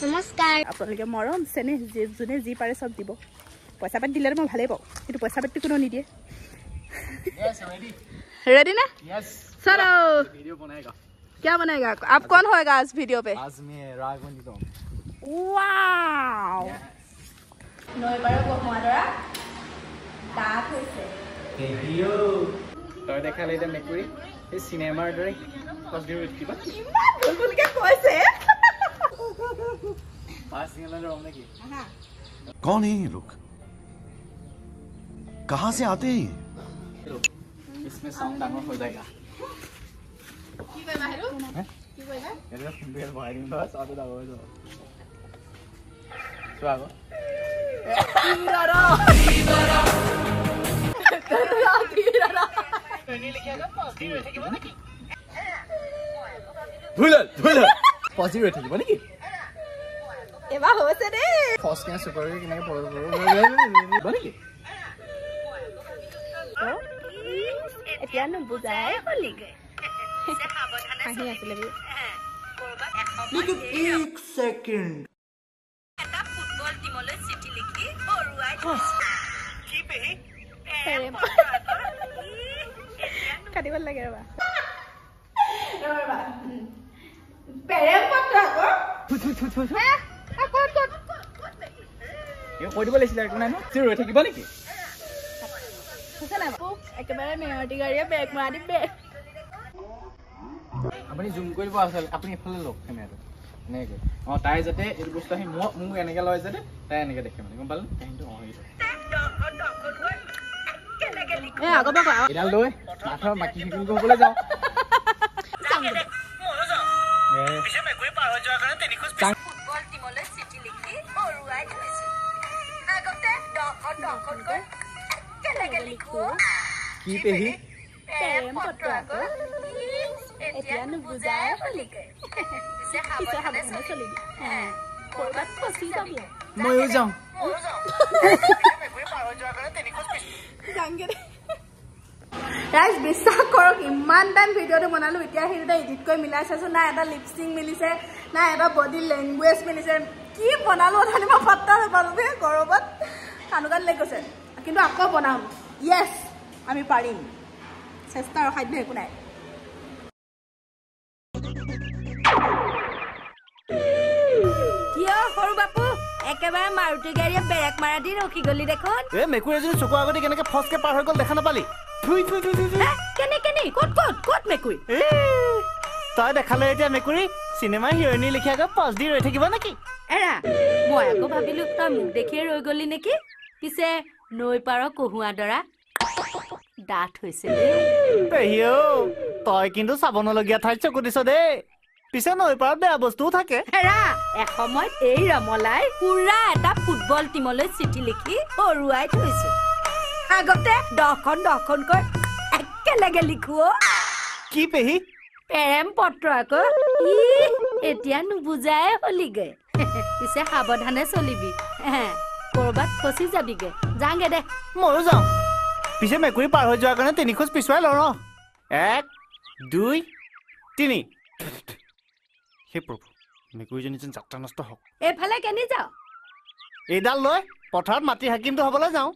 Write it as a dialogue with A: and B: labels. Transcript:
A: নমস্কাৰ
B: আপোনালোকে মৰম চেনে যোনে যি পাৰে চব দিব পইচা পাতি দিলে মই ভালেই পাওঁ কিন্তু পইচা পাতি কোনো নিদিয়ে रेडी ना
C: यस
B: चलो
C: वीडियो बनाएगा
B: क्या बनाएगा आप कौन होएगा आज वीडियो पे
C: आज मैं राग बनी तो
B: वाओ नय बार को हमारा दात होइसे
C: वीडियो तो देखा लेते मेकुरी এই সিনেমাৰ দৰে ফাৰ্ষ্ট ভিডিও কিবা
B: बोल के কৈছে
C: पास सिंगल रहो नेकी
D: कौन है ये लोग कहां से आते हैं
C: इसमें साउंड डाउन हो जाएगा
B: কি কইবা হেৰু কি কইবা
C: এটা ফিল্ডের বাইরে বাস আদা দাও তো তো আগো ধুইলা পজিটিভ থাকিব নেকি
B: এবা হৈছে দে
C: ফার্স্ট কেন সুপার কেনেকে পড়ব নেকি
B: এতিয়া নুবুজাই হলিগে আহি আছিলে বি
D: लेकिन एक सेकंड
E: এটা ফুটবল টিমলৈ চিঠি লিখি অৰুৱাই কি পেহি
B: কাটিব লাগে ৰবা পেৰেম পত্ৰ আকৌ
C: এ কৈ দিব লাগিছিল একো নাই ন চিৰ হৈ থাকিব নেকি
B: হৈছে নাই একেবাৰে মেয়ৰটি গাড়ীয়ে বেগ মাৰি দি বেগ
C: আপুনি জুম কৰিব আছিল আপুনি এফালে লওক কেমেৰাটো এনেকৈ তাই যাতে এই বস্তু আহি মোক এনেকৈ লয় যাতে তাই এনেকৈ দেখে মানে গম পালে কাহিনীটো সেইটো
B: এ আগৰ পৰা
C: এডাল লৈ মাথৰ মাকি ফিকিং কৰিবলৈ যাওঁ
E: ফুটবল টিমলৈ চিঠি লিখি অৰুৱাই থৈছো আগতে দখনকৈ কেনেকে লিখো
C: কি পেহি
B: প্ৰেম পত্ৰ আকৌ এতিয়া নুবুজাই হলিগে পিছে সাৱধানে চলিবি কৰবাত ফচি যাবি
C: ময়ো যাওঁ
B: ৰাইজ বিশ্বাস কৰক ইমান টাইম ভিডিঅ'টো বনালো এতিয়া সেইটোতে এডিট কৰি মিলাই চাইছো না এটা লিপচিং মিলিছে না এটা বডি লেংগুৱেজ মিলিছে কি বনালো অথনি মই পাত্তা নাপালো বে গৰমত কানুকাত লাগি গৈছে কিন্তু আকৌ বনাম য়েছ আমি পাৰিম চেষ্টা আৰু খাদ্য একো নাই
E: কিয় সৰু বাপু একেবাৰে মাৰুতি গাড়ীয়ে বেৰেক মাৰা দি ৰখি গলি দেখোন
D: ए मेकुरी एजनी चुकु আগতে কেনেকে ফসকে পাৰ হৈ গল দেখা নাপালি থুই থুই থুই থুই
E: কেনে ক'ত মেকুৰী
D: তই দেখালে এতিয়া মেকুৰী সিনেমা হিৰোইনি লিখিয়াকে 5 দি ৰৈ থাকিব নেকি
E: এৰা মই আকৌ ভাবিলো তই মোক দেখিয়ে ৰৈ গলি নেকি পিছে নৈ পাৰ কহুৱা দৰা ডাঠ হৈছে
D: পেহিও তই কিন্তু চাবনলগীয়া ঠাইত চকু দিছ দেই পিছে নৈ পাৰত বেয়া বস্তুও থাকে
E: এৰা এসময়ত এই ৰমলাই পুৰা এটা ফুটবল টিমলৈ চিঠি লিখি অৰুৱাই থৈছো আগতে দখনকৈ একেলগে লিখো
D: কি পেহি
E: প্ৰেম পত্ৰ আকৌ এতিয়া নুবুজাই হলিগে পিছে সাৱধানে চলিবি কৰবাত ফচি যাবিগে যাংগে দে
D: ময়ো যাওঁ পিছে মেকুৰী পাৰ হৈ যোৱাৰ কাৰণে 3 খোজ পিছুৱাই লওঁ ন 1 2 3 হে প্ৰভু মেকুৰীজনী যেন যাত্ৰা নষ্ট হওক
E: এইফালে কেনি যাও
D: এইডাল লৈ পথাৰত মাটি হাকিমটো হ'বলৈ যাওঁ